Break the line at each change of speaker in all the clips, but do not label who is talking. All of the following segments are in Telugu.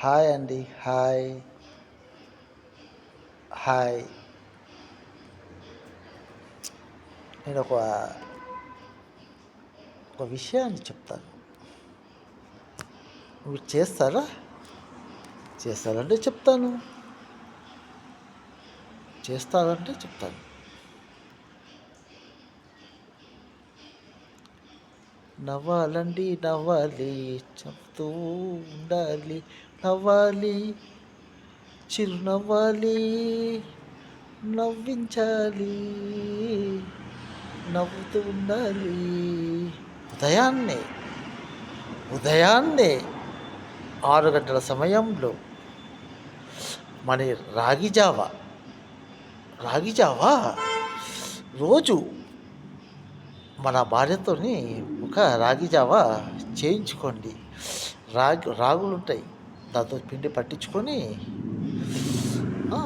హాయ్ అండి. హాయ్. హాయ్. నేనొక ఒక విషయాన్ని చెప్తాను. మీరు చేస్తారా? చేస్తారంటే చెప్తాను. చేస్తారంటే చెప్తాను. నవ్వాలండి నవ్వాలి, చెప్తూ ఉండాలి. నవ్వాలి, చిరునవ్వాలి, నవ్వించాలి, నవ్వుతూ ఉండాలి. ఉదయాన్నే ఉదయాన్నే 6 గంటల సమయంలో మన రాగి జావా రోజు మన భార్యతోని ఒక రాగి జావా చేయించుకోండి. రాగులు ఉంటాయి, దాంతో పిండి పట్టించుకొని ఆ,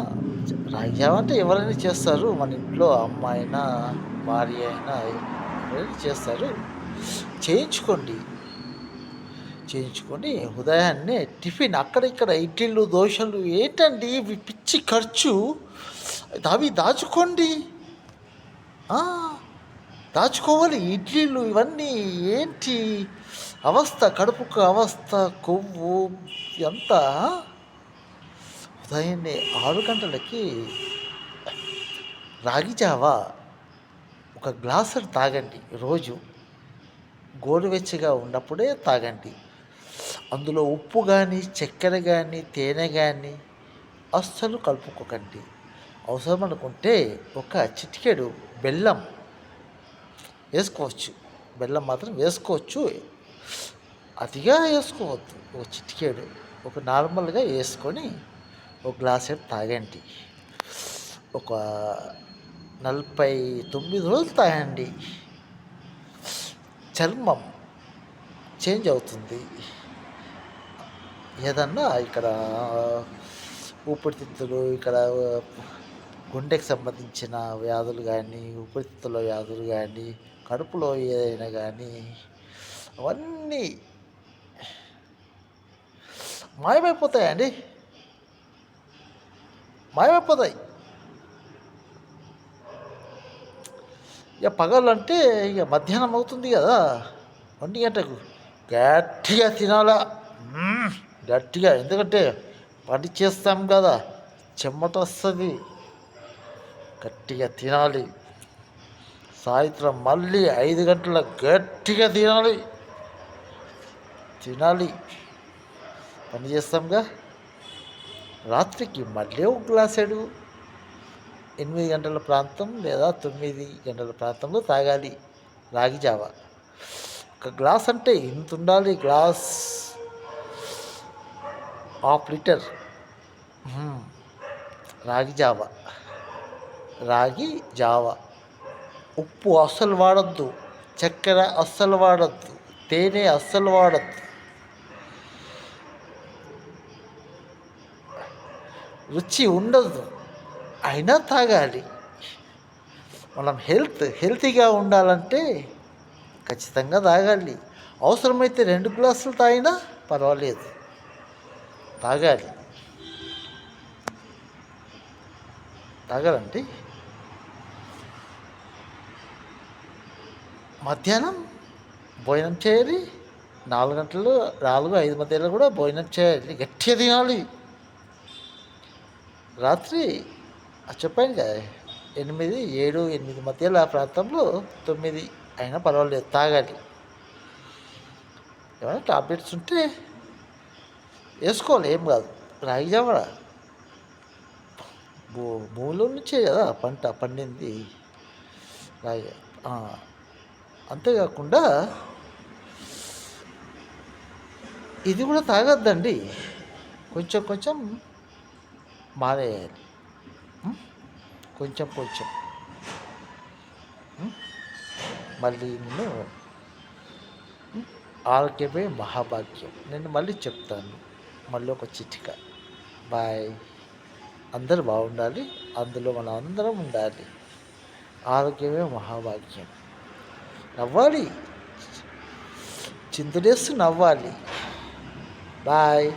రాగి జావా అంటే ఎవరైనా చేస్తారు. మన ఇంట్లో అమ్మ అయినా భార్య అయినా ఎవరైనా చేస్తారు. చేయించుకోండి. చేయించుకొని ఉదయాన్నే టిఫిన్ అక్కడ ఇక్కడ ఇడ్లీలు దోశలు ఏంటండి ఇవి పిచ్చి ఖర్చు. అవి దాచుకోండి. ఆ, దాచుకోవాలి. ఇడ్లీలు ఇవన్నీ ఏంటి అవస్థ, కడుపుకు అవస్థ, కొవ్వు ఎంత. ఉదయాన్నే 6 గంటలకి రాగి జావా ఒక గ్లాసుడు తాగండి. రోజు గోరువెచ్చగా ఉన్నప్పుడే తాగండి. అందులో ఉప్పు కానీ చక్కెర కానీ తేనె కానీ అస్సలు కలుపుకోకండి. అవసరం అనుకుంటే ఒక చిటికెడు బెల్లం వేసుకోవచ్చు. బెల్లం మాత్రం వేసుకోవచ్చు, అతిగా వేసుకోవద్దు. ఒక చిటికెడు, ఒక నార్మల్గా వేసుకొని ఒక గ్లాసెడు తాగండి. ఒక 49 రోజులు తాగండి. చర్మం చేంజ్ అవుతుంది. ఏదన్నా ఇక్కడ ఊపిరితిత్తులు, ఇక్కడ గుండెకి సంబంధించిన వ్యాధులు కానీ, ఊపిరితిత్తుల వ్యాధులు కానీ, కడుపులో ఏదైనా కానీ అవన్నీ మాయమైపోతాయండి. మాయమైపోతాయి. ఇక పగలంటే ఇక మధ్యాహ్నం అవుతుంది కదా, 1 గంటకు గట్టిగా తినాలా. గట్టిగా, ఎందుకంటే పని చేస్తాం కదా, చెమట వస్తుంది. గట్టిగా తినాలి. సాయంత్రం మళ్ళీ 5 గంటల గట్టిగా తినాలి. పని చేస్తాంగా. రాత్రికి మళ్ళీ ఒక గ్లాసెడు 8 గంటల ప్రాంతం లేదా 9 గంటల ప్రాంతంలో తాగాలి రాగి జావా. ఒక గ్లాస్ అంటే ఇంత ఉండాలి. గ్లాస్, ½ లీటర్ రాగి జావా. ఉప్పు అస్సలు వాడద్దు, చక్కెర అస్సలు వాడద్దు, తేనె అస్సలు వాడద్దు. రుచి ఉండదు, అయినా తాగాలి. మనం హెల్తీగా ఉండాలంటే ఖచ్చితంగా తాగాలి. అవసరమైతే 2 గ్లాసులు తాగినా పర్వాలేదు, తాగాలి. తాగాలండి. మధ్యాహ్నం భోజనం చేయాలి. 4 గంటలు, 4-5 మధ్యలో కూడా భోజనం చేయాలి. గట్టిగా తినాలి. రాత్రి చెప్పాను కదా, 7-8 మధ్యలో ఆ ప్రాంతంలో 9 అయినా పర్వాలేదు, తాగాలి. ఏమైనా టాబ్లెట్స్ ఉంటే వేసుకోవాలి, ఏం కాదు. రాగి జావా భూమిలో నుంచే కదా పంట పండింది. రాగి అంతేకాకుండా ఇది కూడా తాగొద్దండి. కొంచెం కొంచెం మానేయాలి. కొంచెం మళ్ళీ నేను ఆరోగ్యమే మహాభాగ్యం. నేను మళ్ళీ చెప్తాను, మళ్ళీ ఒక చిటిక. బాయ్. అందరూ బాగుండాలి, అందులో మనం అందరం ఉండాలి. ఆరోగ్యమే మహాభాగ్యం. నవ్వాలి, చిందులేస్తూ నవ్వాలి. బాయ్.